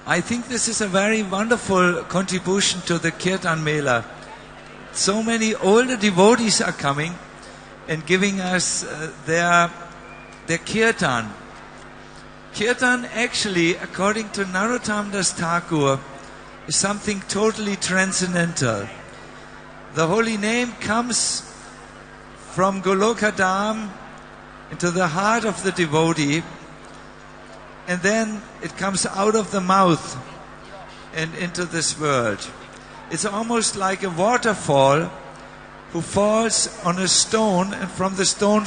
I think this is a very wonderful contribution to the Kirtan Mela. So many older devotees are coming and giving us their Kirtan. Kirtan actually, according to Narottam Das Thakur, is something totally transcendental. The holy name comes from Goloka Dham into the heart of the devotee, and then it comes out of the mouth and into this world. It's almost like a waterfall who falls on a stone, and from the stone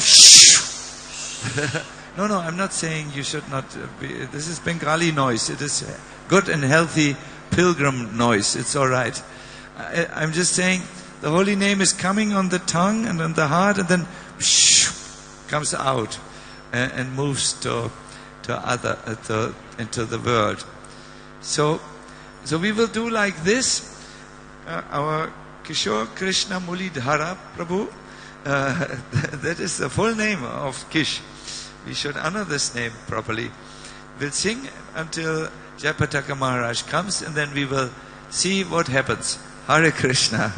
No, I'm not saying you should not be. This is Bengali noise. It is good and healthy pilgrim noise. It's all right. I'm just saying the holy name is coming on the tongue and on the heart, and then comes out and moves into the world. So we will do like this. Our Kishore Krishna Mulidhara Prabhu, that is the full name of Kish. We should honor this name properly. We'll sing until Jayapataka Maharaj comes, and then we will see what happens. Hare Krishna.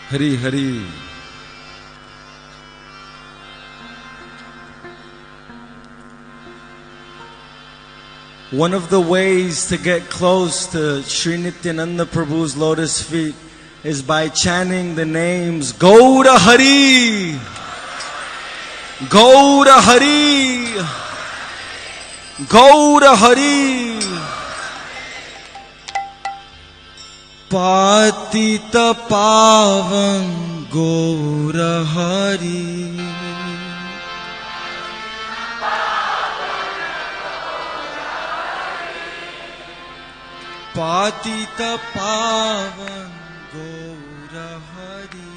Hari Hari. One of the ways to get close to Sri Nityananda Prabhu's lotus feet is by chanting the names Gaura Hari, Gaura Hari, Gaura Hari, Patita Pavan Gaura Hari, Patita Pavan Gaura Hari,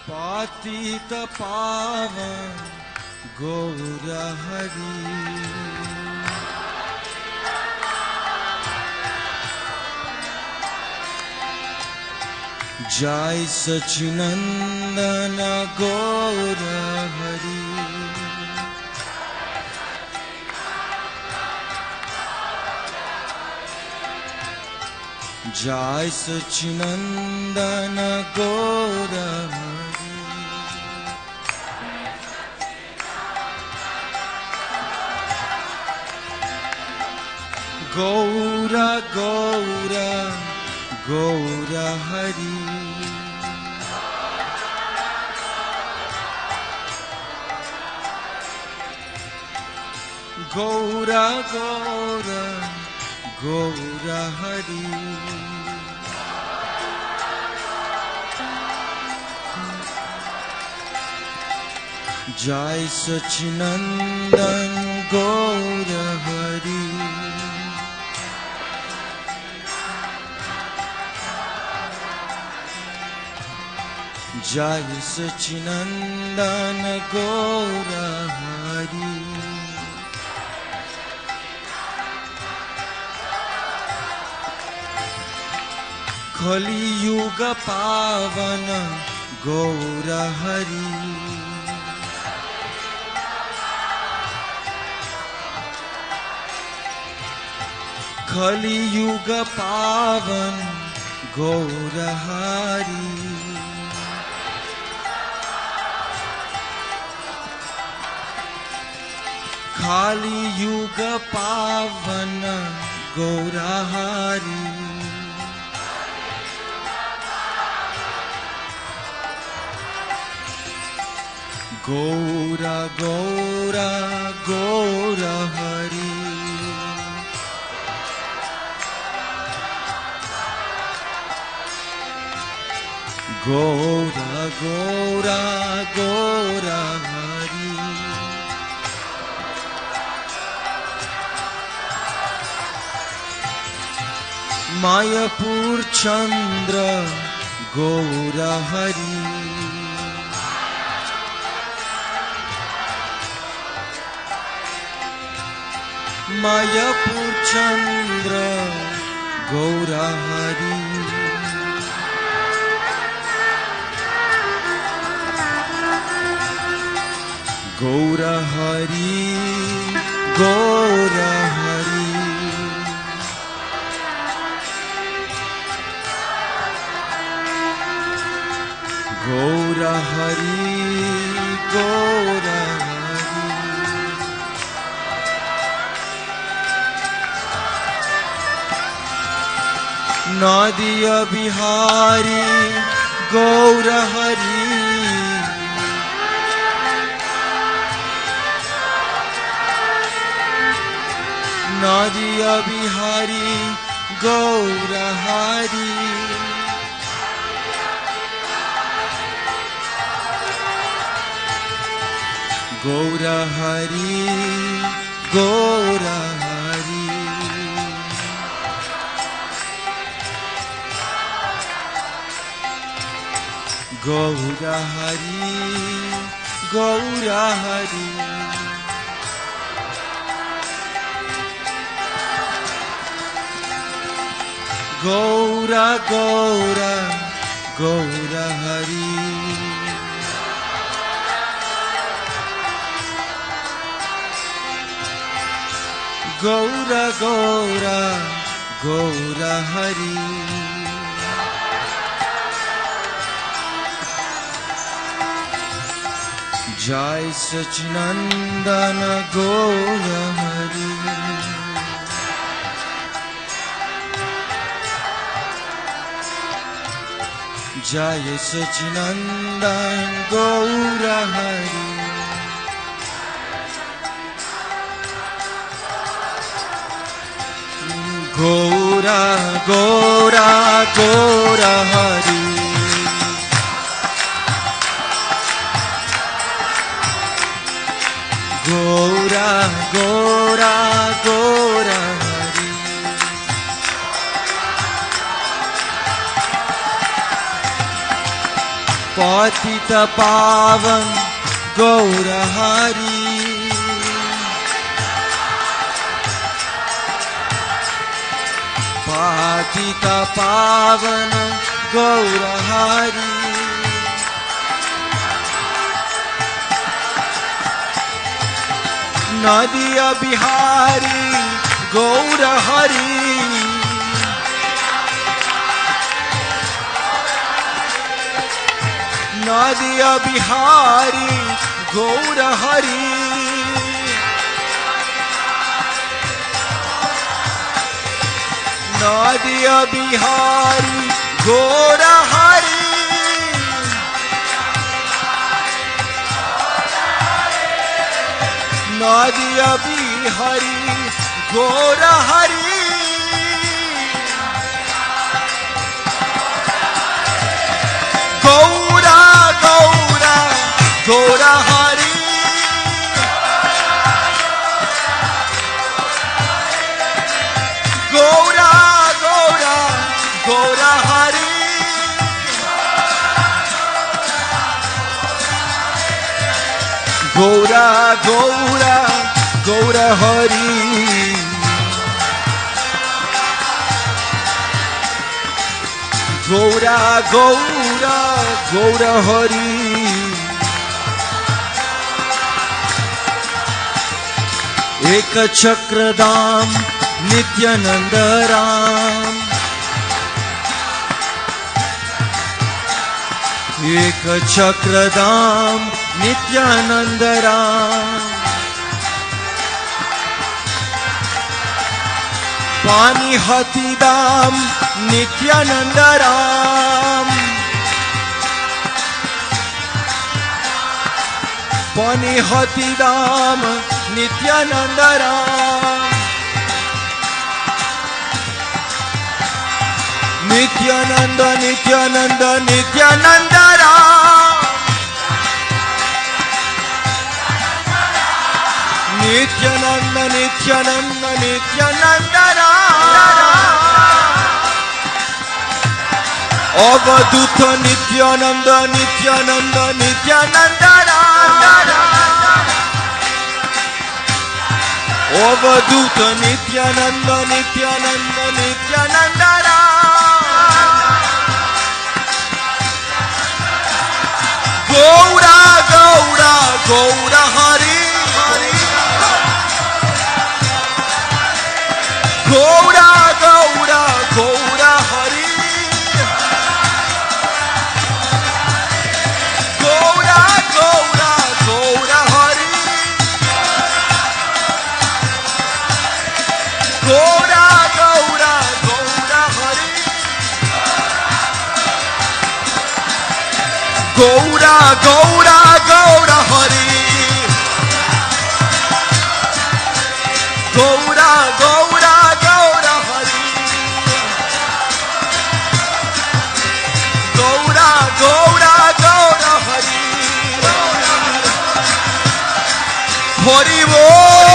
Patita Pavan Gaura Hari, Jai Sachinandana Gaura Hari, Jai Sachinandana Gaura Hari, Gaura Gaura Gaura Hari, Gaura Gaura Gaura Hari, Jai Sachinandan Gaura Hari, Jai Sachinandan Gaura Hari, Kali Yuga Pavana Gaura Hari, Kali Yuga Pavan Gaura Hari, Kali Yuga Pavana Gaura Hari, Gaura Gaura Gaura Hari, Gaura Gaura Gaura Hari, Mayapur Chandra Gaura Hari, Mayapur Chandra Gaura Hari. Gaura Hari, Gaura Hari. Gaura Hari, Gaura Hari. Nadiya Bihari, Gaura Hari. Nadiya Bihari, Gaura Hari. Gaura Hari, Gaura Hari. Gaura Hari, Gaura Hari. Gaura, Gaura, Gaura Hari. Gaura, Gaura, Gaura Hari. Jai Sachinandana Gaura Hari. Jai Sachinandan Gaura Hari. Gaura, Gaura, Gaura Hari. Gaura, Gaura, Gaura Hari. Patita Pavan Gaura Hari. Patita Pavan Gaura Hari. Nadiya Bihari Gaura Hari. Nadiya Bihari Gaura Hari. Nadiya Bihari Gaura Hari. Nadiya Bihari Gaura Hari. Gaura, Gaura, Gaura Hari. Gaura, Gaura, Gaura Hari. Gaura, Gaura, Gaura Hari. Gaura, Gaura, Gaura Hari. Ek Chakradam Nityananda Ram. Ek Chakradam Nityananda Ram. Pani Hatidam Nityananda Ram. Pani Hatidam Nityananda Ram. Nityananda, Nityananda, Nityananda Ram. Nityananda, Nityananda, Nityananda Ram. Avaduta Nityananda, Nityananda, Nityananda Ram. Avadhuta Nityananda Nityananda Nityananda Gaura Gaura Gaura Hari Hari Gaura Gaura Gaura Hari Gaura Gaura Gaura Hari Gaura Gaura Gaura Hari Gaura Gaura Gaura Hari Gaura Gaura Gaura Hari Gaura Gaura Gaura Hari Hari Bol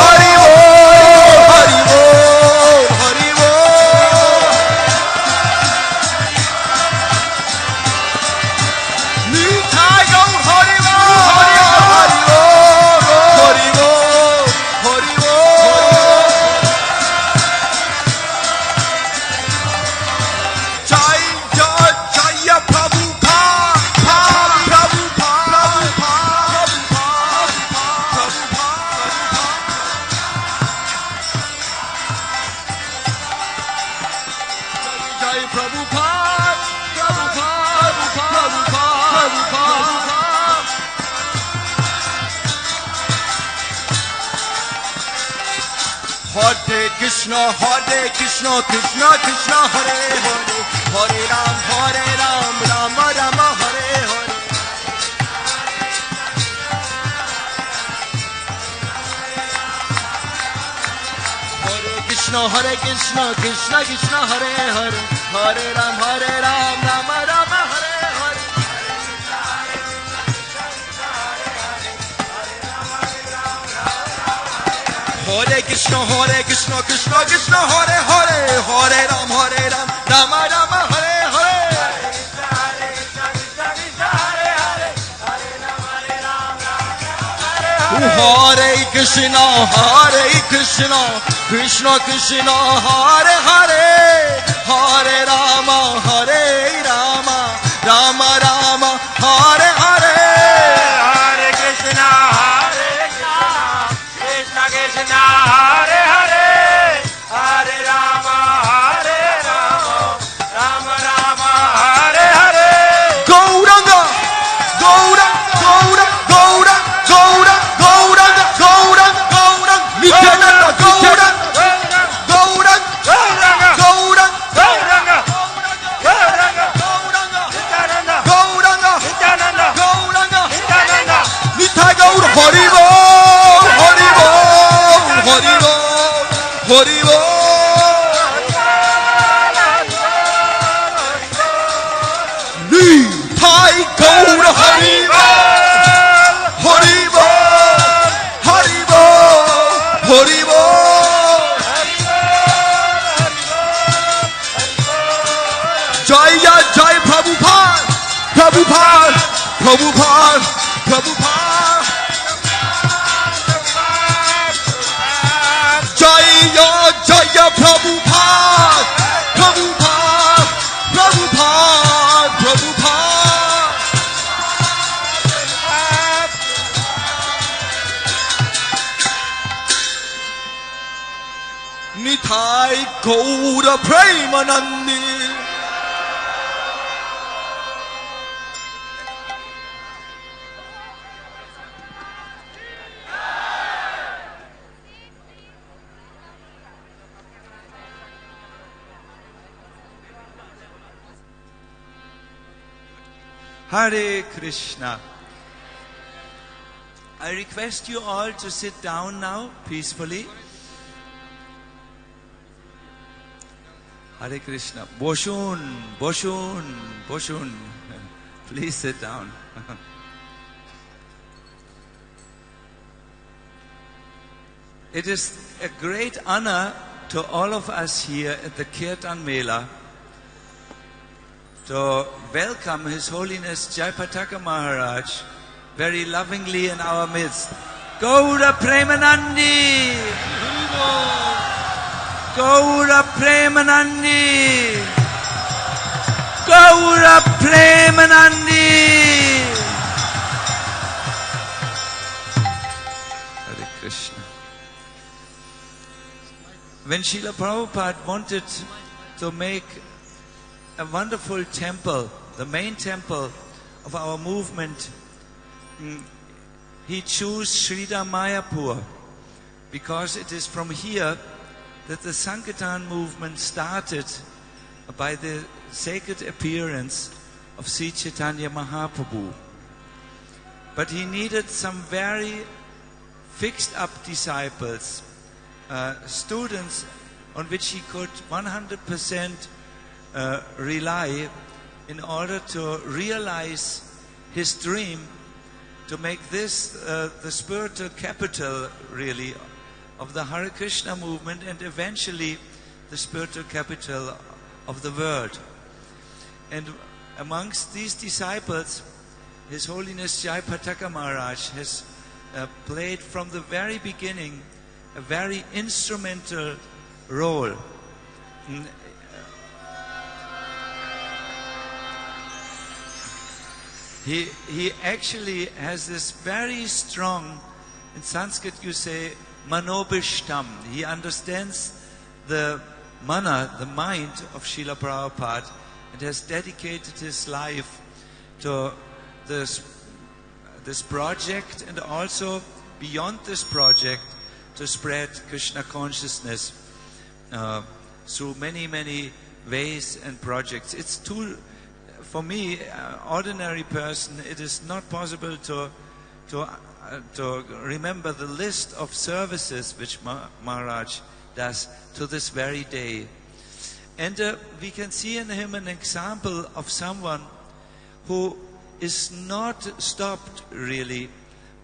Hari Bol Hari Bol Hari Bol Nitai Gaur Hari Bol Hari Bol Hari Bol Hari Bol Jai Jai Jaya Prabhupada Prabhupada Prabhupada Jai Prabhupada Prabhupada Prabhupada Hare Krishna Krishna Krishna Hare Hare Hare Ram Rama Rama Hare Hare Hare Krishna Krishna Krishna Hare Hare Hare Ram Rama Rama Hare Hare Hare Krishna Krishna Krishna Hare Hare Hare Ram Rama Rama Hare Hare Hare Krishna Krishna Krishna Hare Hare Hare Rama Rama Rama Hare Hare Hare Krishna Krishna Krishna Hare Hare Hare Rama Rama Rama Hare Hare Gauranga Gauranga Gauranga Gauranga Gauranga Gauranga Gauranga Nityananda Gauranga Gauranga Gauranga Gauranga Nityananda Gauranga Nityananda Gauranga Nityananda Nitai Gaur Hari Bol Hari Bol Hari Bol Hari Bol Nitai Gaur Hari Bol Hari Bol Hari Bol Hari Bol Jaya Jai Prabhupada Prabhupada Prabhupada Prabhupada Jaya Jaya Prabhupada Prabhupada Prabhupada Prabhupada Nitai Gaura Premanandi Hare Krishna. I request you all to sit down now peacefully. Hare Krishna. Boshun, Boshun, Boshun. Please sit down. It is a great honor to all of us here at the Kirtan Mela to welcome His Holiness Jayapataka Maharaj very lovingly in our midst. Gaura Premanandi. Gaura Premanandi. Gaura Premanandi. Hare Krishna. When Srila Prabhupada wanted to make a wonderful temple, the main temple of our movement, he chose Sridhar Mayapur because it is from here that the Sankirtan movement started by the sacred appearance of Sri Chaitanya Mahaprabhu. But he needed some very fixed up disciples, students on which he could 100% rely in order to realize his dream to make this the spiritual capital, really, of the Hare Krishna movement and eventually the spiritual capital of the world. And amongst these disciples, His Holiness Jai Pataka Maharaj has played from the very beginning a very instrumental role. He actually has this very strong, in Sanskrit you say, manobishtam. He understands the mana, the mind of Srila Prabhupada, and has dedicated his life to this project, and also beyond this project to spread Krishna consciousness through many, many ways and projects. It's too, for me, ordinary person, it is not possible to remember the list of services which Maharaj does to this very day. And we can see in him an example of someone who is not stopped really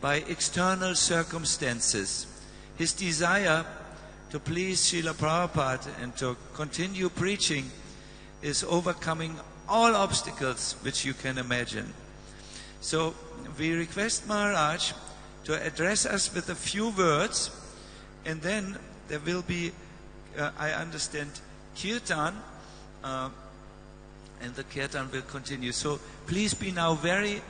by external circumstances. His desire to please Srila Prabhupada and to continue preaching is overcoming all obstacles which you can imagine. So we request Maharaj to address us with a few words, and then there will be, I understand, kirtan, and the kirtan will continue. So please be now very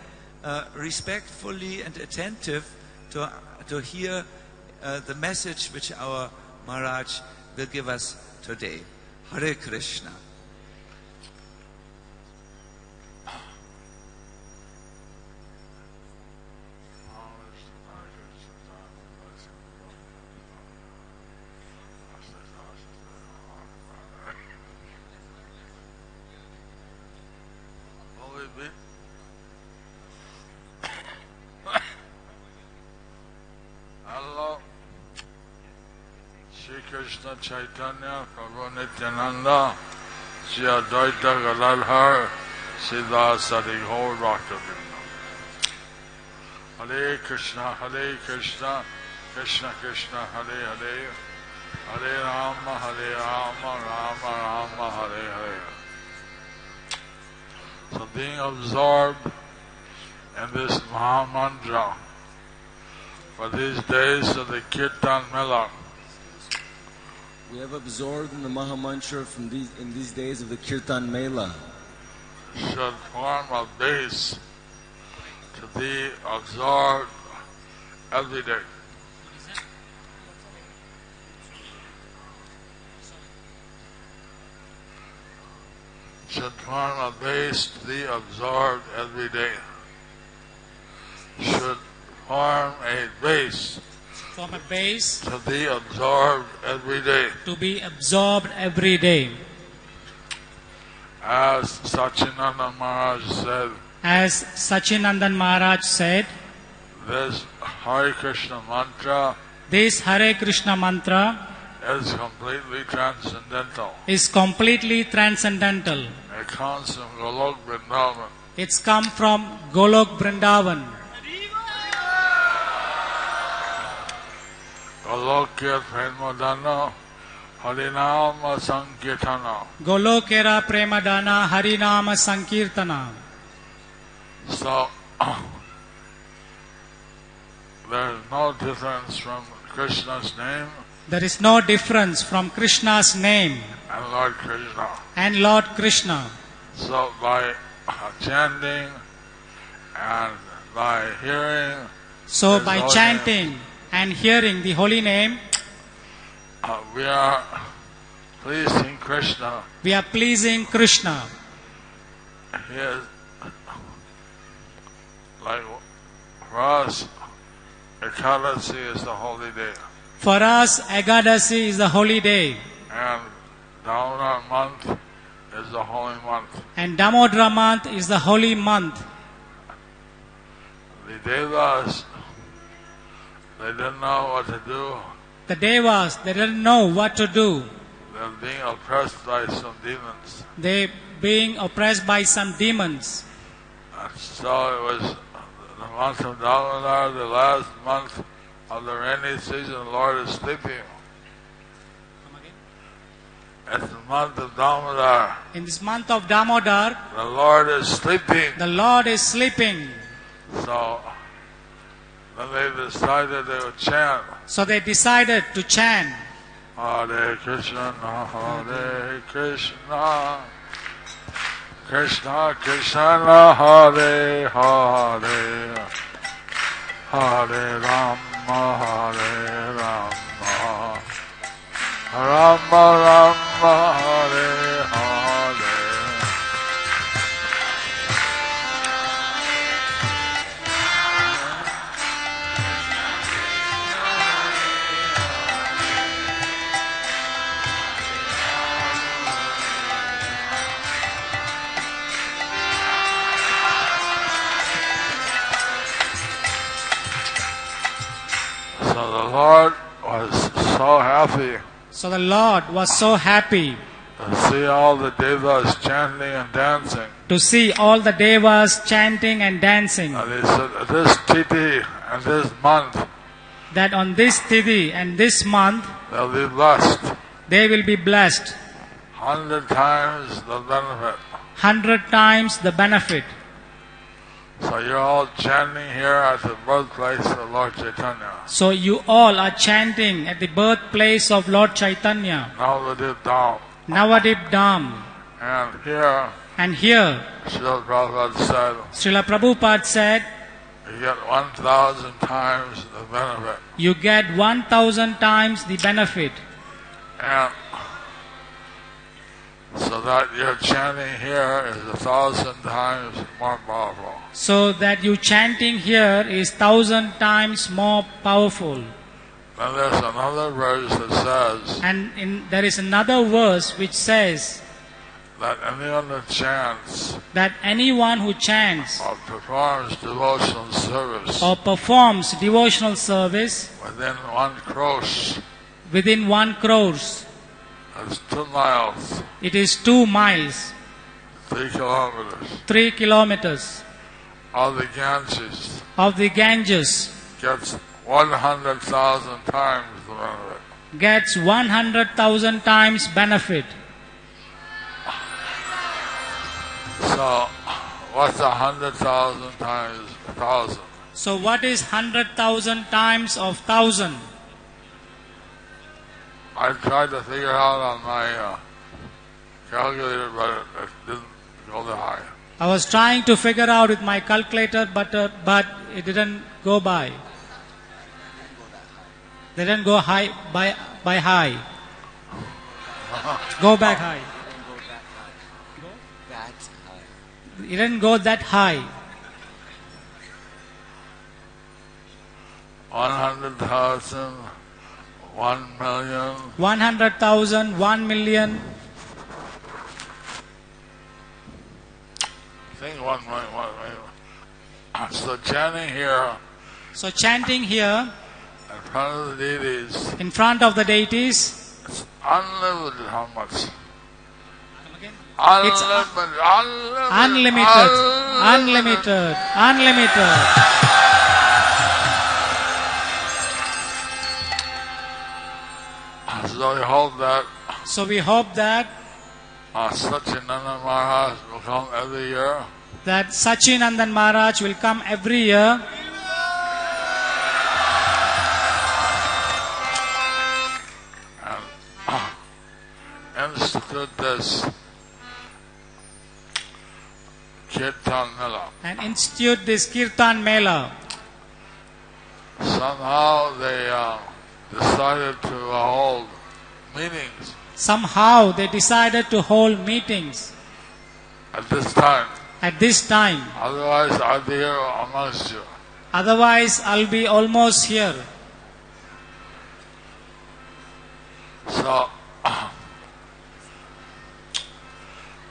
respectfully and attentive to hear the message which our Maharaj will give us today. Hare Krishna. Hello, Sri Krishna Chaitanya Prabhu Nityananda, Sri Advaita Galadhar, Siddha Sati Gaur Bhaktavinda. Hare Krishna, Krishna Krishna, Hare Hare, Hare Rama, Rama Rama, Hare Hare. So being absorbed in this Maha Mantra for these days of the Kirtan Mela, we have absorbed in the Maha Mantra in these days of the Kirtan Mela, should form a base to be absorbed every day. Should form a base to be absorbed every day. Should form a base to be absorbed every day. To be absorbed every day. As Sachinandan Maharaj said, this Hare Krishna mantra is completely transcendental. It comes from Golok Vrindavan. It's come from Golok Vrindavan. Golokya Premadana Harinama Sankirtana. Golokera Premadana Harinama Sankirtana. So, there is no difference from Krishna's name There is no difference from Krishna's name and Lord Krishna. and Lord Krishna. So by chanting and by hearing So His by holy chanting and hearing the holy name, we are pleasing Krishna. we are pleasing Krishna. He is like for us, Ekadasi is the holy day, For us, Agadasi is the holy day, and Damodar month is the holy month. and Damodara month is the holy month. The Devas, they didn't know what to do. The Devas, they didn't know what to do. They're being oppressed by some demons. They being oppressed by some demons. And so it was the month of Damodar, the last month of the rainy season. The Lord is sleeping. It's the month of Damodar. In this month of Damodar, The Lord is sleeping. the Lord is sleeping. So then they decided they would chant So they decided to chant, Hare Krishna, Hare Krishna, Krishna Krishna, Hare Hare, Hare Rama, Hare Rama, Rama Rama, Hare Hare. So the Lord was so happy So the Lord was so happy to see all the devas chanting and dancing. to see all the Devas chanting and dancing, And he said, this tithi and this month, that on this Tithi and this month, they'll be blessed. they will be blessed 100 times the benefit. 100 times the benefit. So you're all chanting here at the birthplace of Lord Chaitanya. So you all are chanting at the birthplace of Lord Chaitanya, Navadip Dham. Navadip Dham. And here, And here, Srila Prabhupada said, Srila Prabhupada said, you get 1,000 times the benefit. you get 1,000 times the benefit. And so that your chanting here is 1,000 times more powerful. So that you chanting here is 1,000 times more powerful. Then there's another verse that says And there is another verse which says that anyone that chants that anyone who chants or performs devotional service or performs devotional service within 1 crores, within 1 crore, that's 2 miles, it is 2 miles, 3 kilometers, 3 kilometers of the Ganges of the Ganges, gets 100,000 times the benefit. gets 100,000 times benefit. So, what's 100,000 times 1,000? So what is 100,000 times of 1,000? I tried to figure out on my calculator, but it didn't go that high. I was trying to figure out with my calculator, but it didn't go by. They didn't go high by high. Go back high. It didn't go that high. 100,000, 1 million, 100,000, 1 million. I think 1 million. So chanting here So chanting here in front of the deities, in front of the deities, it's unlimited how much? It's unlimited, unlimited, unlimited. So we hope that So we hope that Satchinanda Maharaj will come every year. Sachinandan Maharaj will come every year institute this Kirtan Mela. and institute this Kirtan Mela. Somehow they decided to hold meetings Somehow they decided to hold meetings at this time. at this time. Otherwise, I'll be here amongst you. Otherwise, I'll be almost here. So,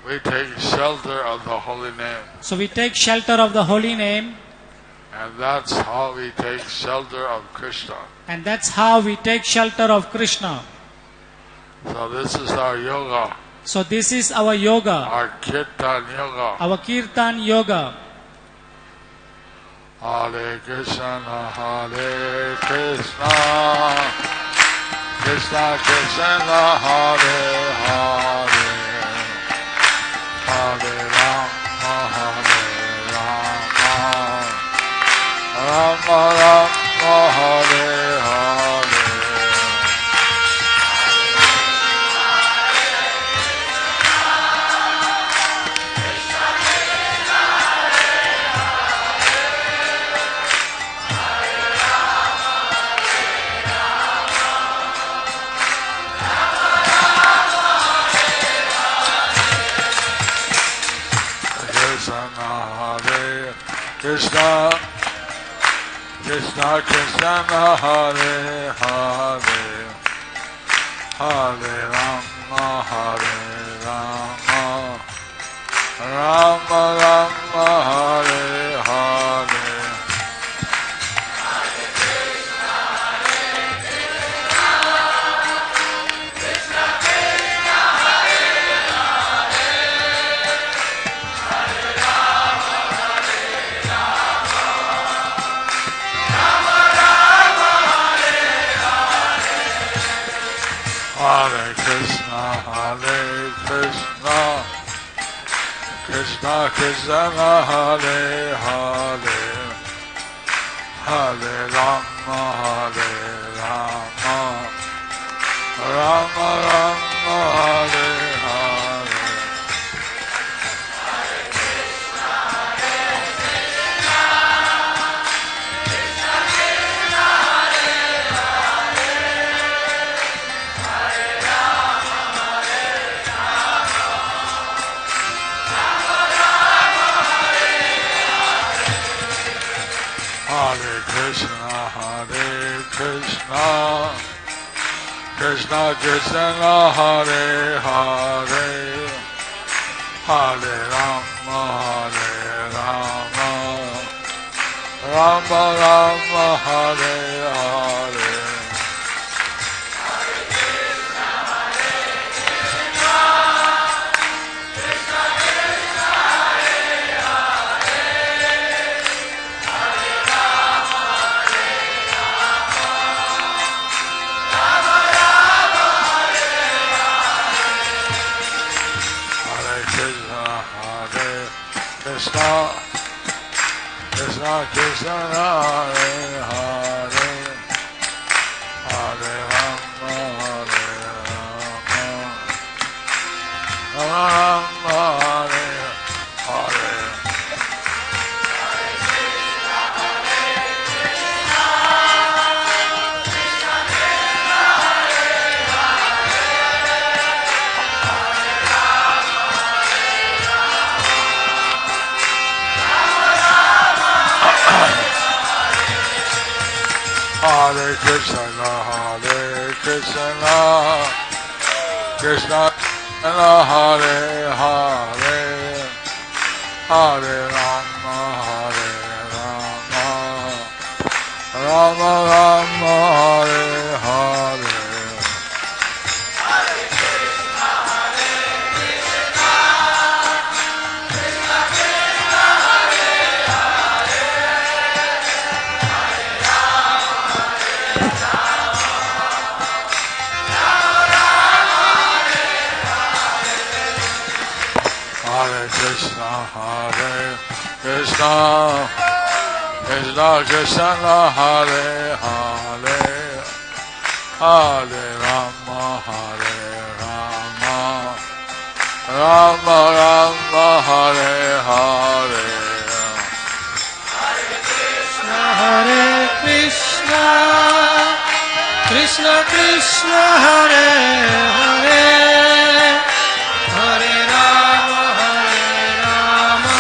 we take shelter of the holy name. So we take shelter of the holy name, And that's how we take shelter of Krishna. and that's how we take shelter of Krishna. So this is our yoga, So this is our yoga, our Kirtan yoga. our Kirtan yoga. Hare Krishna, Hare Krishna, Krishna Krishna, Hare Hare, Hare Rama, Hare Rama, Rama Rama, Hare Hare. Krishna, Krishna Krishna, Hare Hare, Hare Rama, Hare Rama, Rama Rama, Hare Hare. Hare Krishna, Hare Krishna, Krishna Krishna, Hare Hare, Hare Rama, Hare Rama, Rama Rama, Hare Hare. Hare Krishna, Hare Krishna, Krishna Krishna, Hare Hare, Hare Rama, Hare Rama, Rama Rama, Hare Hare. Krishna, Krishna Krishna, Hare Hare, Hare Rama, Hare Rama, Rama Hare Hare. Hare Krishna, Hare Krishna, Krishna Hare Hare, Hare Rama, Hare Rama, Rama Rama, Hare Hare. Hare Krishna, Hare Krishna, Krishna Krishna, Hare Hare, Hare Rama, Hare Rama, Rama Rama Hare Hare Hare Krishna, Krishna Krishna Hare Hare, Hare Rama, Hare Rama,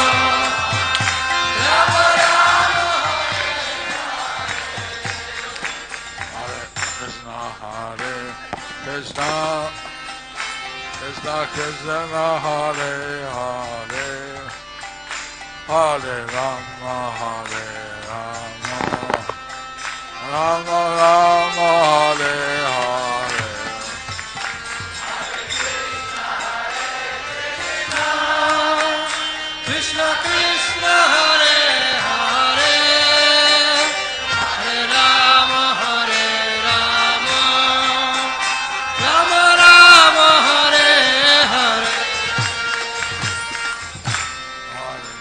Rama Rama, Hare Krishna, Krishna Krishna, Hare Hare, Hare Rama, Hare Rama, Rama Rama, Hare Hare. Krishna Krishna Hare Hare, Hare Rama, Hare Rama, Rama Rama, Hare Hare. Hare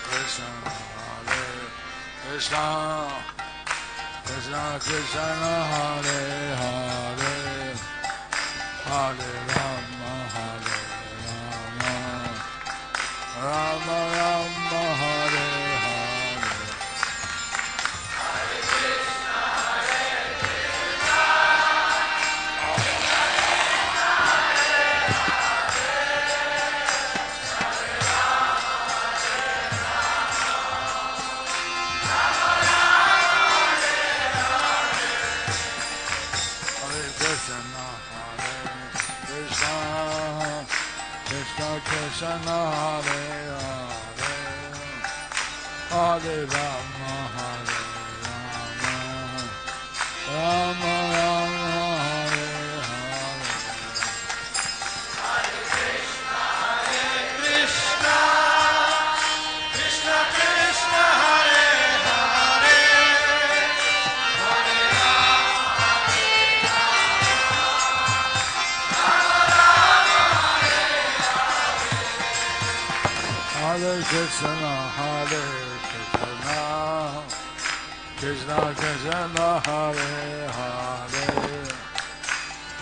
Krishna, Krishna Krishna, Hare Hare, Hare Rama, Hare Rama, Rama Rama, Hare Hare. Krishna, Hare Hare, Hare Rama, Hare Rama, Rama Rama, Hare Hare. Krishna, Krishna Krishna Hare Hare, Hare Rama, Hare Krishna, Hare Krishna, Krishna Krishna, Hare Hare,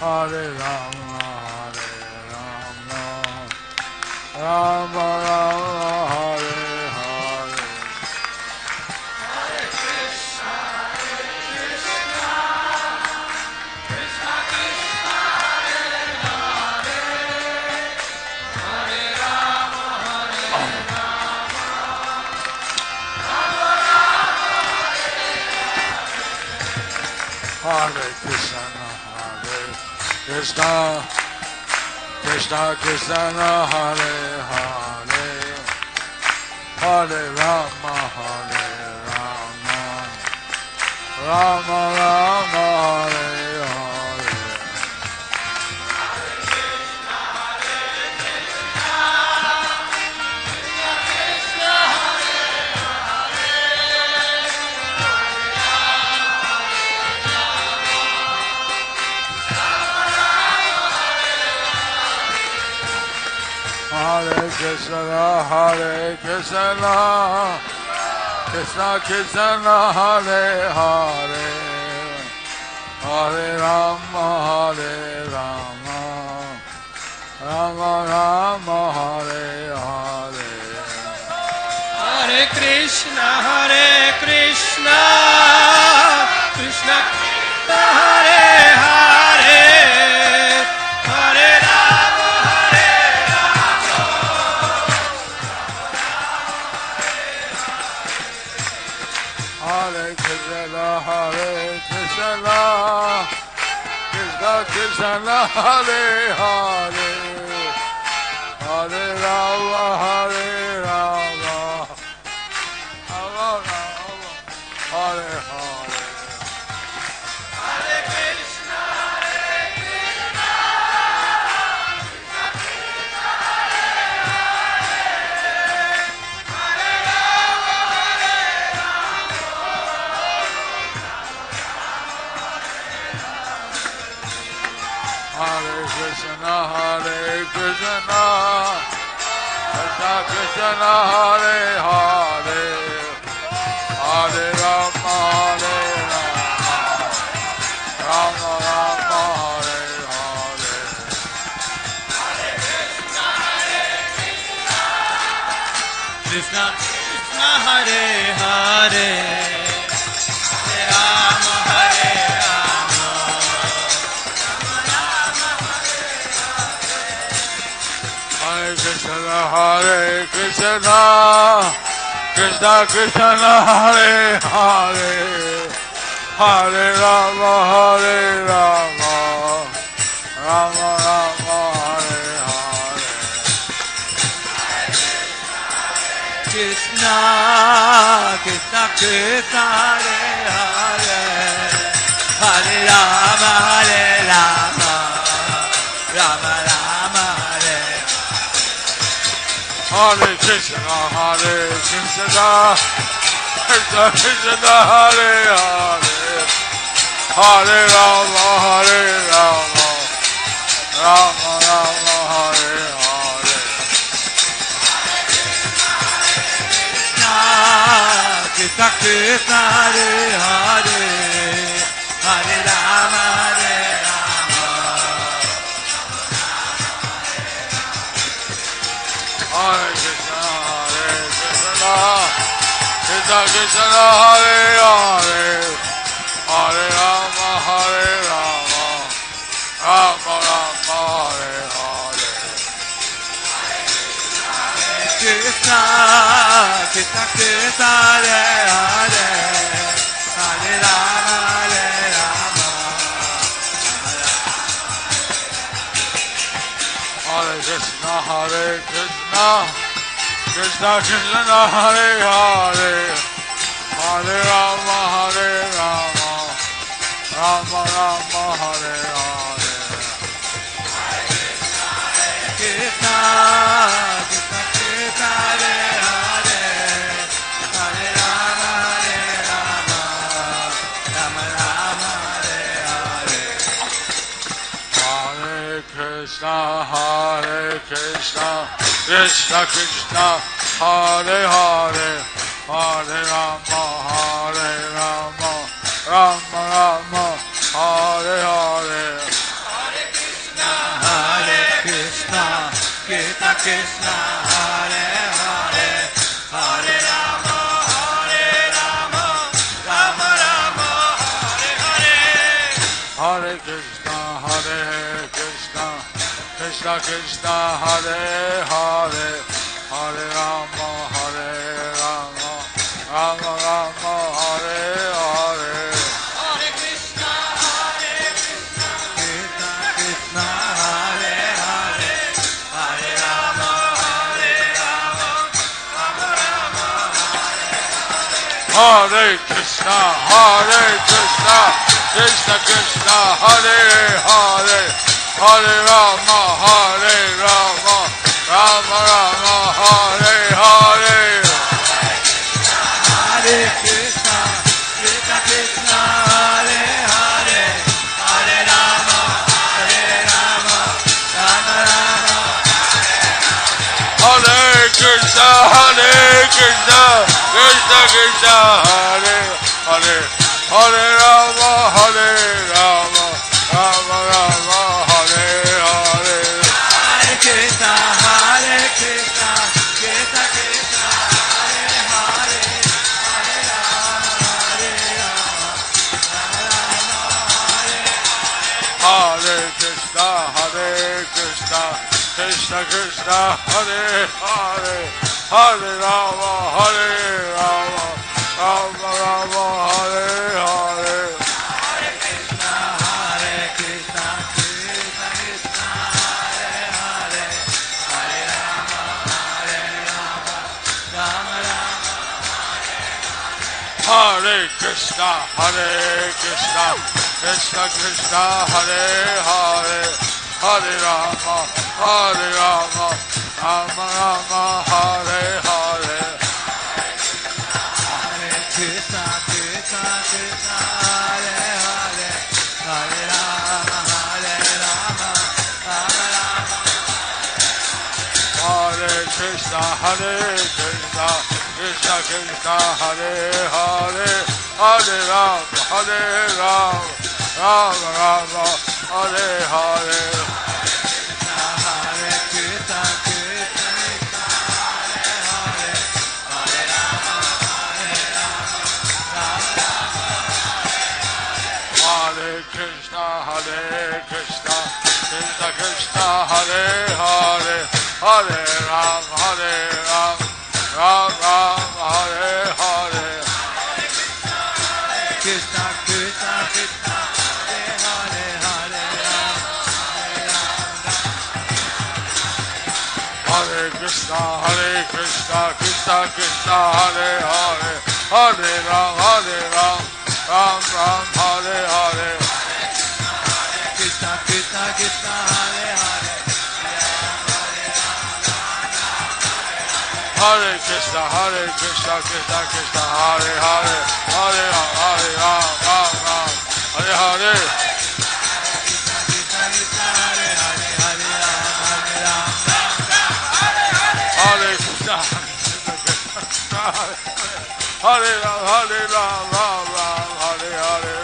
Hare Rama, Hare Rama, Rama Rama, Hare Hare. Hare Krishna, Krishna Krishna Hare Hare, Hare Rama, Hare Hare Krishna, Krishna Krishna, Hare Hare, Hare Rama, Hare Rama, Rama Rama, Hare Hare. Hare Krishna, Krishna Krishna, Hare Hare, Hare Rama, Hare Rama, Rama Rama, Hare Hare. Hare Krishna, Krishna Krishna Hare Hare, Hare Rama, Hare Rama, Hare Krishna, Krishna Krishna, Hare Hare, Hare Rama, Hare Rama, Rama Rama, Hare Hare. Hare Krishna, Krishna Hare Rama, Hare Hare Krishna, Krishna Krishna, Hare Hare, Hare Rama, Hare Rama, Rama Rama, Hare Hare. Krishna Krishna Hare Hare Hare Rama Hare Rama Hare Krishna Hare Krishna Krishna Krishna Hare Hare Hare Rama Hare Rama Rama Rama Hare Hare Krishna Krishna Krishna Hare Hare Hare Rama Hare Rama Rama Rama Hare Hare Krishna Hare Krishna Krishna Krishna Hare Hare Hare Rama Hare Rama Rama Rama Hare Hare Krishna Krishna Hare Hare Hare Rama Hare Rama Hare Krishna Hare Krishna Krishna Krishna Hare Hare Hare Rama Hare Rama Rama Rama Hare Hare Krishna Krishna Krishna Hare Hare Hare Rama Hare Rama Hare Krishna Hare Krishna Krishna Krishna Hare Hare Hare Rama Hare Rama Rama Rama Hare Hare Krishna Krishna Krishna Hare Hare Hare Rama Hare Rama Rama Rama Hare Hare Hare Krishna Hare Krishna Krishna Krishna Hare Hare Hare Rama Hare Rama Rama Rama Hare Hare Hare Krishna Krishna Krishna Hare Hare Hare Rama Hare Rama Rama Rama Hare Hare Hare Krishna Hare Krishna Krishna Krishna Hare Hare Hare Rama Hare Rama Rama Rama Hare Hare Hare Krishna Krishna Krishna Hare Hare Hare Rama Hare Rama Rama Rama Hare Krishna Krishna Krishna Hare Hare Hare Rama Hare Rama Rama Rama Hare Hare Hare Krishna Krishna Krishna Hare Hare Hare Rama Hare Rama Rama Rama Hare Krishna Krishna Krishna Hare Hare Hare Rama Hare Rama Rama Rama Hare Hare Hare Krishna Krishna Krishna Hare Hare Hare Rama Hare Rama Hare Krishna Krishna Krishna Hare Hare Hare Rama Hare Rama Rama Rama Hare Hare Krishna Krishna Krishna Hare Hare Hare Rama Hare Rama Rama Rama Hare Krishna Krishna Krishna Hare Hare Hare Rama Hare Rama Rama Rama Hare Hare Hare Krishna Krishna Krishna Hare Hare Hare Rama Hare Rama Rama Rama Hare Krishna Krishna Krishna Hare Hare Hare Rama Hare Rama Rama Rama Hare Hare Hare Krishna Krishna Krishna Hare Hare Krishna, Krishna Krishna, Hare Hare, Hare Ram, Ram Ram, Hare Hare. Krishna Krishna Krishna Hare Hare, Hare Ram, Hare Krishna, Krishna Krishna, Hare Hare, Hare Ram, Ram Ram, Hare Hare. Krishna Krishna Krishna Hare Hare, Hare Krishna, Krishna Krishna, Hare Hare, Hare Ram, Ram Ram, Hare Hare. Hare Krishna, Hare Ram, Ram Ram, Hare Hare.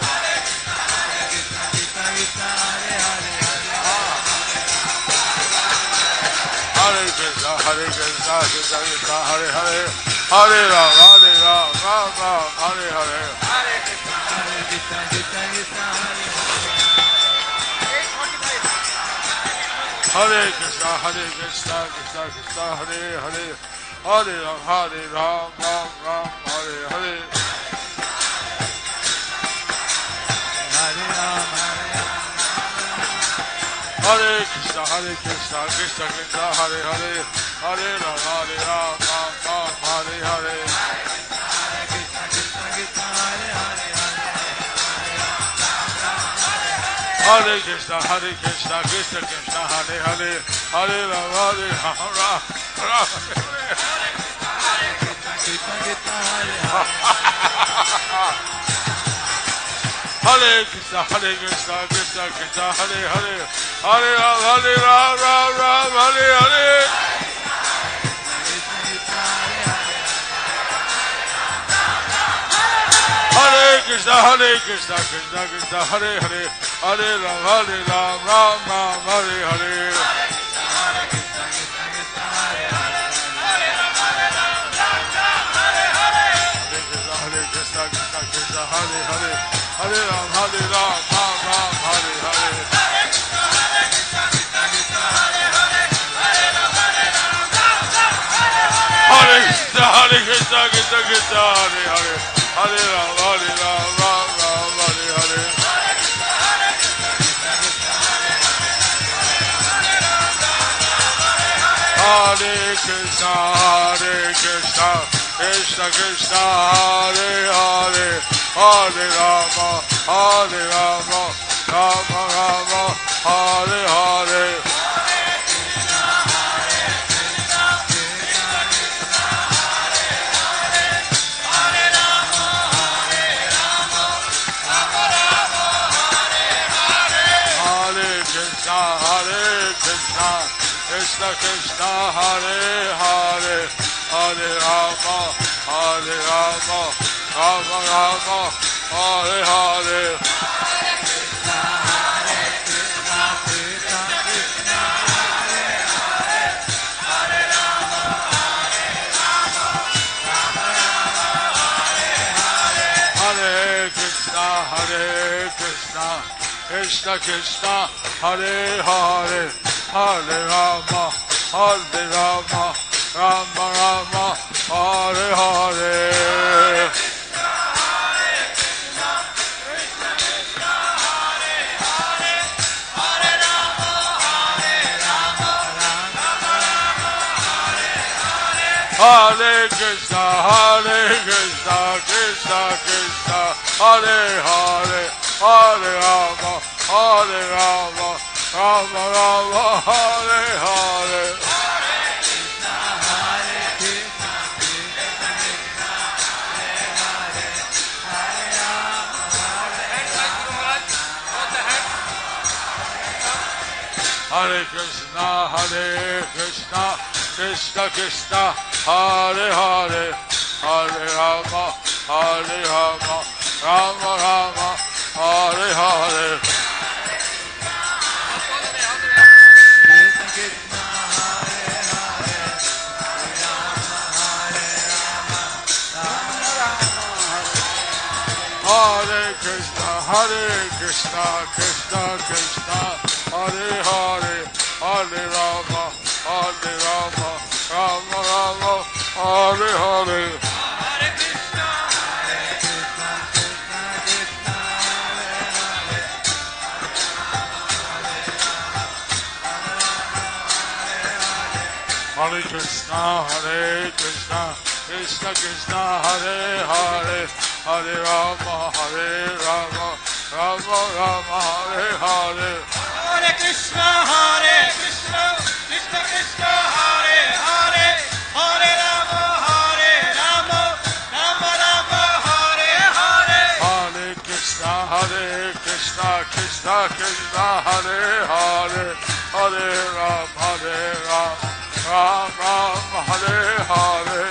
Hare Krishna, Krishna Krishna, Hare Hare, Hare Ram, Ram Ram, Hare Hare. Hare Krishna, Krishna Krishna, Hare Hare, Hare Ram, Ram Ram, Hare Hare. Hare Krishna, Krishna Krishna, Hare Hare, Hare Ram, Ram Ram, Hare Hare. Hare Krishna, Krishna Krishna, Hare Hare, Hare Ram, Ram Hare Krishna, Krishna Krishna, Hare Hare, Hare Ram, Ram, Hare Hare. Hare Krishna, Krishna Krishna, Hare Hare, Hare Ram, Ram Hare Hare. Hare Krishna, Krishna Hare Hare, Hare Ram, Ram Hare Hare. Hare Krishna, Krishna Krishna, Hare Hare, Hare Ram, Ram Hare Hare. Hare Krishna, Krishna Krishna, Hare Hare, Hare Rama, Rama Rama, Hare Hare. Krishna Krishna, Hare Hare, Hare Rama, Rama Rama, Hare Hare. Krishna Krishna, Hare Hare, Hare Rama, Rama Rama, Hare Hare. Hare Krishna, Krishna Krishna, Hare Hare, Hare Rama, Rama Rama, Hare Hare. Hare Krishna, Krishna Krishna, Hare Hare, Hare Rama, Rama Rama, Hare Hare. Hare Krishna, Krishna, Krishna Krishna, Hare Hare, Hare Rama, Hare Rama, Rama Rama, Hare Hare. Hare Krishna, Krishna Krishna, Hare Krishna, Hare Krishna, Krishna Krishna, Hare Hare, Hare Rama, Hare Rama, Rama Rama, Hare Hare. Hare Krishna, Krishna Krishna, Hare Hare, Hare Rama, Rama Rama, Hare Hare.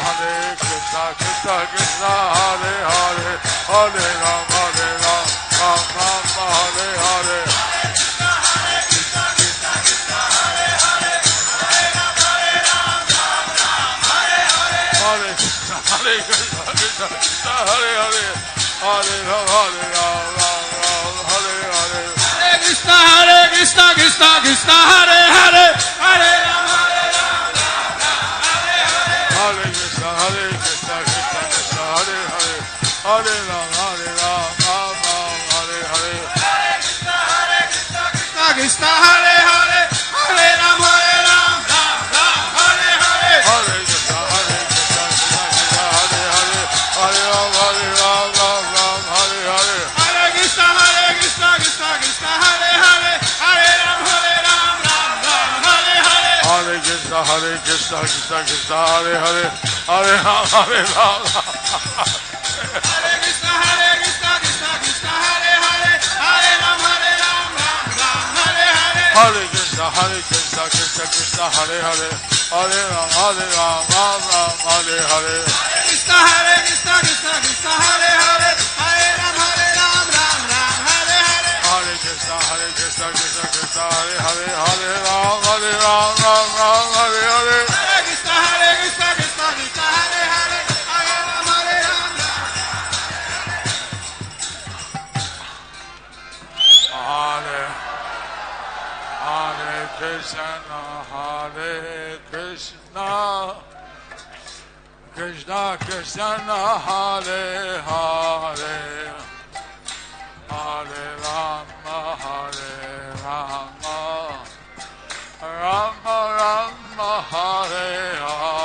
Hare Krishna, Krishna Krishna, Hare Hare, Hare Rama, Ram Ram, Hare Hare. Hare Krishna, Krishna Krishna, Hare Hare, Hare Ram, Ram Ram, Hare Hare. Hare Krishna, Krishna Krishna, Hare Hare, Hare Ram, Ram Ram, Hare Hare. Hare Krishna, Krishna Krishna, Hare Hare, Hare Rama, Hare Krishna, Krishna Krishna, Hare Hare, Hare Ram, Ram Ram, Hare Hare. Hare Krishna, Krishna Hare Hare, Hare Rama, Ram Hare Hare. Hare Krishna, Krishna Krishna, Hare Hare, Hare Ram, Ram Hare Hare. Hare Krishna, Krishna Hare Hare, Hare Rama, Ram Hare Hare. Hare Krishna, Krishna Krishna, Hare Hare, Hare Ram, Hare Krishna, Krishna Hare Hare, Hare Rama, Ram Hare Hare. Hare Krishna, Krishna Krishna, Hare Hare, Hare Ram, Ram Hare Hare. Hare Krishna, Krishna Hare Hare, Hare Rama, Ram Hare Hare. Hare Krishna, Krishna Hare Hare, Hare Ram, Ram Hare Hare. Hare Krishna, Krishna Hare Hare, Hare Rama, Ram. Hare Krishna, Krishna Krishna, Hare Hare, Hare Rama, Rama Rama, Hare Hare. Hare Krishna, Krishna Krishna, Hare Hare, Rama Rama. Hare Krishna, Krishna Krishna, Hare Hare, Hare Rama, Rama Rama, Hare Hare.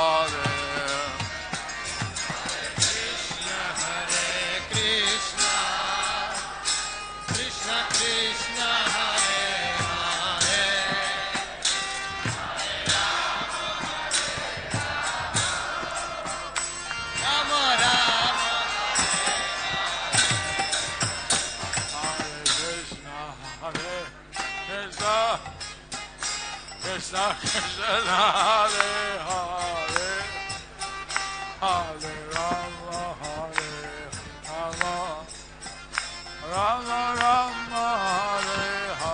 Hare Krishna, Krishna Krishna, Hare Hare, Hare Rama, Rama Rama, Hare Hare.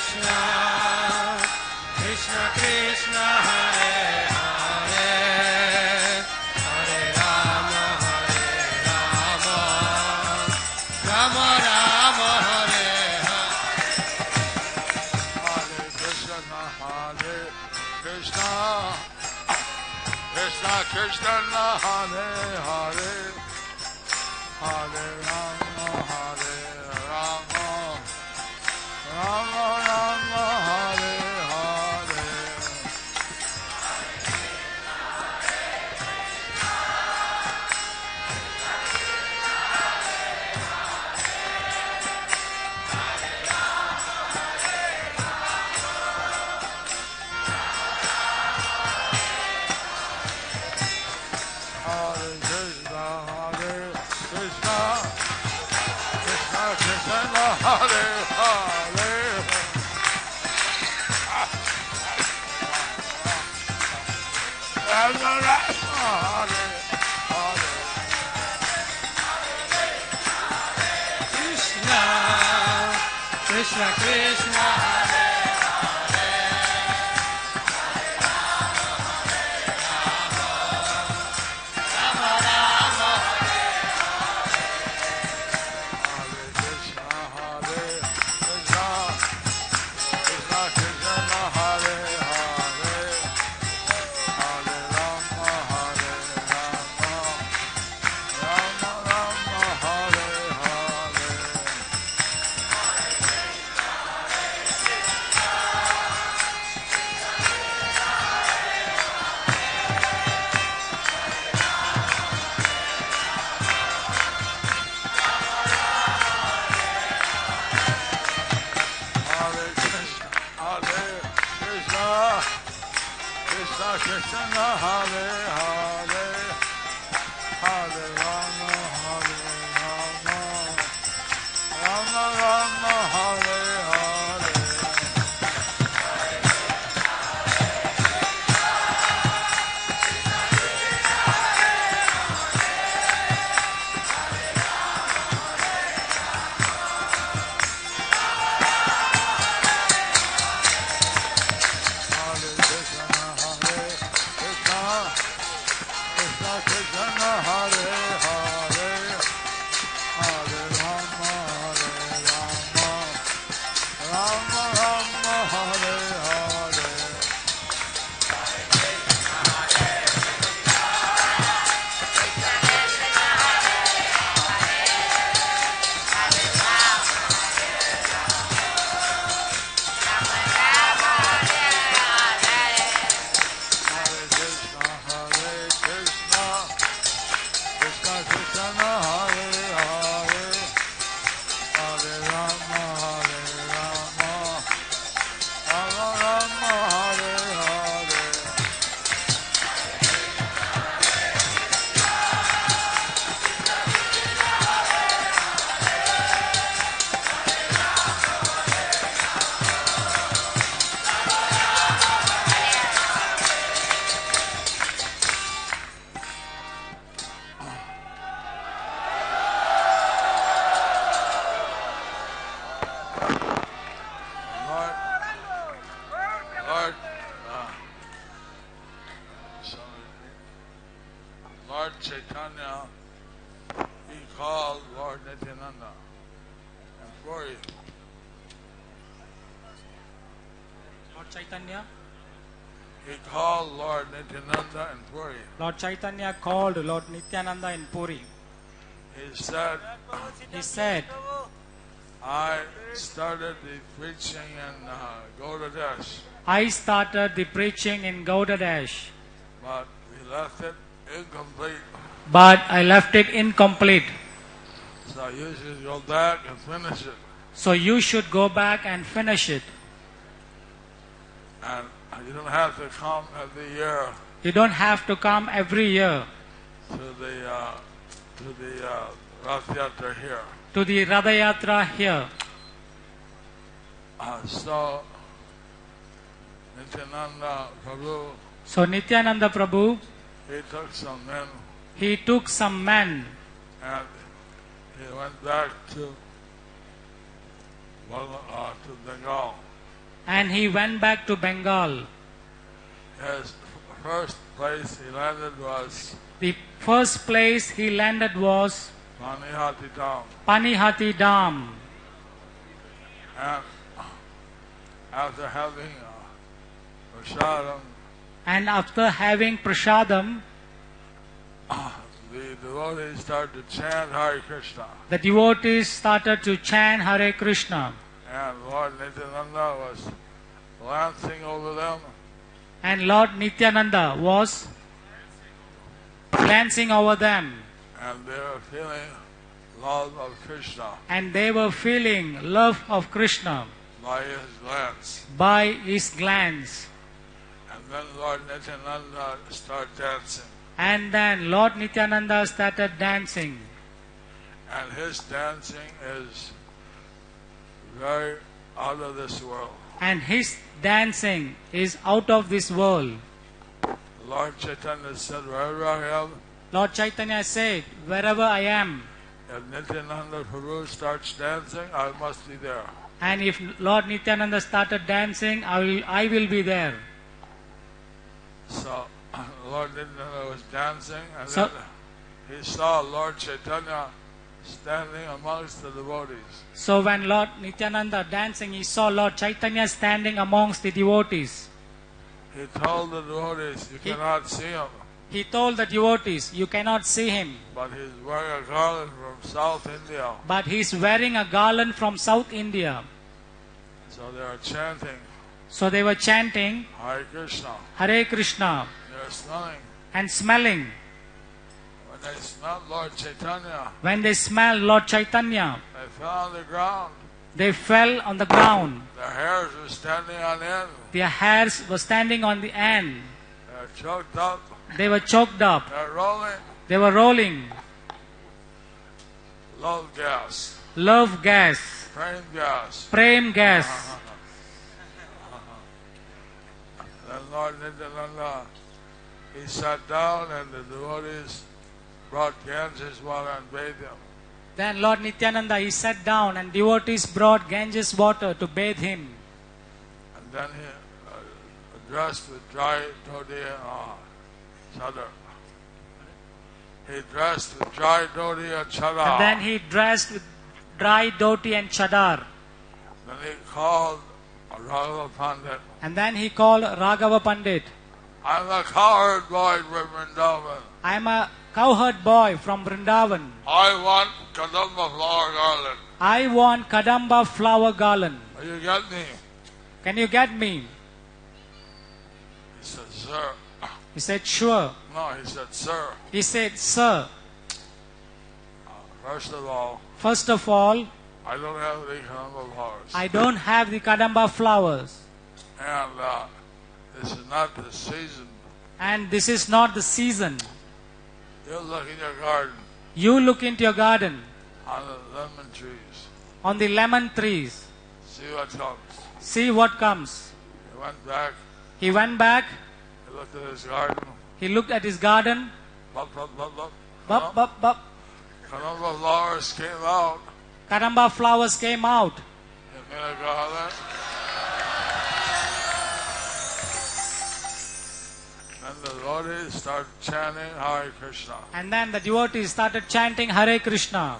Krishna, Krishna Krishna, Hare Hare, Hare Rama, Rama Rama, Hare Hare. Hare Krishna, Krishna Krishna, Hare Hare, Hare Rama, Rama Rama, Hare Hare. Hare Krishna, Krishna Krishna, Hare Hare. Hare Krishna, Krishna Krishna, Hare Krishna, Hare Hare, Hare Rama, Rama Rama, Hare Hare. Lord Chaitanya, he called Lord Nityananda and Puri. Lord Chaitanya. He called Lord Nityananda in Puri. Lord Chaitanya called Lord Nityananda in Puri. He said, I started the preaching in Gaudadesh, I started the preaching in Gaudadesh, but we left it incomplete. but I left it incomplete. So you should go back and finish it. So you should go back and finish it. And you don't have to come every year You don't have to come every year to the Rath Yatra here. to the Radha Yatra here. So Nityananda Prabhu, So Nityananda Prabhu, he took some men he took some men and he went back to Bengal. and he went back to Bengal. His first place he landed was The first place he landed was Manihati town. Panihati Dam. And after having prasadam, And after having prasadam, the devotees started to chant Hare Krishna. the devotees started to chant Hare Krishna. And Lord Nityananda was glancing over them. And Lord Nityananda was glancing over them. And they were feeling love of Krishna And they were feeling love of Krishna by his glance. by his glance. And then Lord Nityananda started dancing. And then Lord Nityananda started dancing. And his dancing is very out of this world. And his dancing is out of this world. Lord Chaitanya said, wherever I am, Lord Chaitanya said, wherever I am, if Nityananda Prabhu starts dancing, I must be there. and if Lord Nityananda started dancing, I will be there. So Lord Nityananda was dancing, and So- then he saw Lord Chaitanya standing amongst the devotees. So when Lord Nityananda dancing, he saw Lord Chaitanya standing amongst the devotees. He told the devotees, you cannot see him, He told the devotees, you cannot see him, but he's wearing a garland from South India. but he is wearing a garland from South India. So they are chanting So they were chanting Hare Krishna. Hare Krishna They are smelling. and smelling. When they smelled Lord Chaitanya, When they smelled Lord Chaitanya, they fell on the ground. they fell on the ground. Their hairs were standing on end. Their hairs were standing on the end. They were choked up. They were choked up. They were rolling. They were rolling. Love gas. Love gas. Prem gas. Prem gas. Then Lord Nityananda, he sat down and the devotees brought Ganges water and bathed him. Then Lord Nityananda, he sat down and devotees brought Ganges water to bathe him. And then he dressed with dry dhoti and chadar. He dressed with dry dhoti and chadar. And then he dressed with dry dhoti and chadar. Then he called Raghava Pandit. And then he called Raghava Pandit. I'm a cowherd boy from Vrindavan. I am a cowherd boy from Vrindavan. I want Kadamba flower garland. I want Kadamba flower garland. Will you get me? Can you get me? He said, sir. He said, sure. No, he said, sir. He said, sir, First of all, first of all, I don't have the Kadamba flowers. I don't have the Kadamba flowers. And this is not the season. And this is not the season. You look in your garden You look into your garden on the lemon trees. on the lemon trees. See what comes. See what comes. He went back. He went back. He looked at his garden. He looked at his garden. Bop, bop, bop, bop. Bup, bup, bup. Kadamba flowers came out. Kadamba flowers came out. He made a garland. And the devotees started chanting Hare Krishna. And then the devotees started chanting Hare Krishna.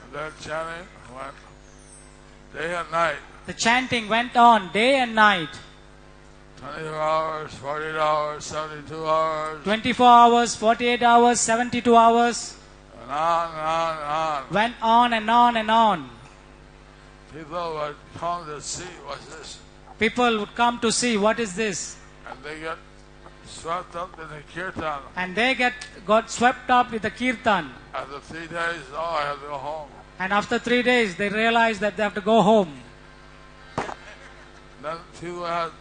And that chanting went day and night. The chanting went on day and night. 24 hours, 48 hours, 72 hours, 24 hours, 48 hours, 72 hours. and on and on and on. Went on and on and on. People would come to see what's this. People would come to see what is this. And they get swept up in the kirtan. And they got swept up with the kirtan. After 3 days, oh, I have to go home. And after 3 days, they realized that they have to go home. Then people ask,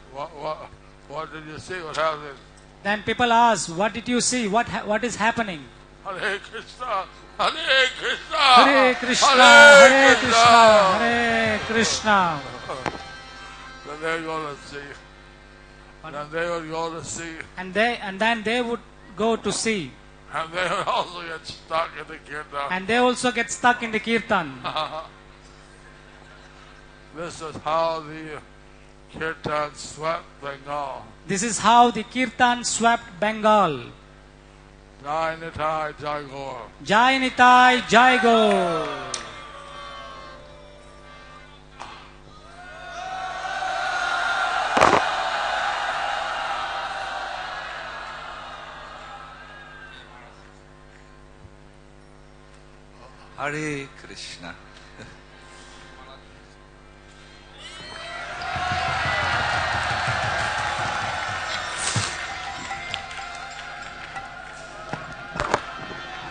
what did you see? What happened? Then people ask, what did you see? What is happening? Hare Krishna, Hare Krishna, Hare Krishna, Hare Krishna, Hare Krishna. Then they go to see. Then they would go to see. And then they would go to see. And they would also get stuck in the kirtan. And they also get stuck in the kirtan. This is how the Kirtan swept Bengal. This is how the kirtan swept Bengal. Jai Nitai Jai Gaur. Jai Nitai, Jai Gaur. Hare Krishna.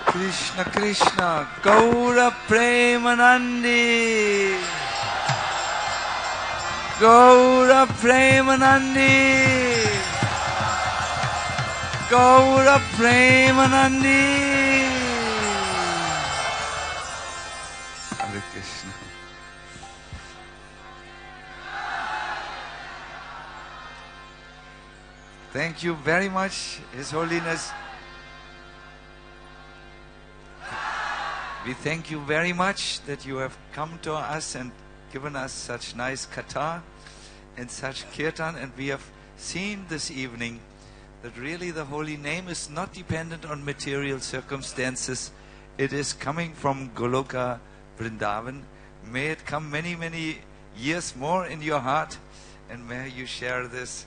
Krishna Krishna Gaura Premanandi Gaura Premanandi Gaura Premanandi. Hare Krishna. Thank you very much, His Holiness. We thank you very much that you have come to us and given us such nice katha and such kirtan, and we have seen this evening that really the holy name is not dependent on material circumstances. It is coming from Goloka Vrindavan. May it come many, many years more in your heart, and may you share this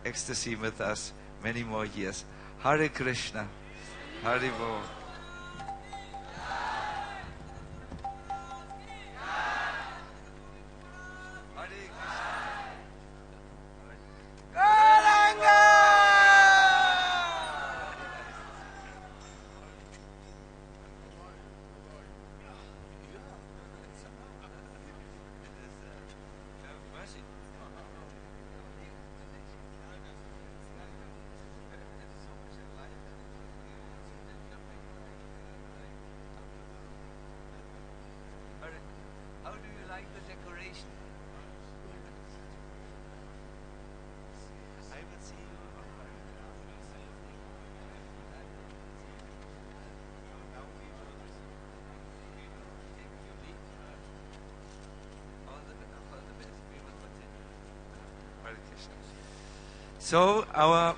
ecstasy with us many more years. Hare Krishna. Hare Bol. How do you like the decoration? I will see you. Now we will take your leave. All the best. We will continue. Hare Krishna. So our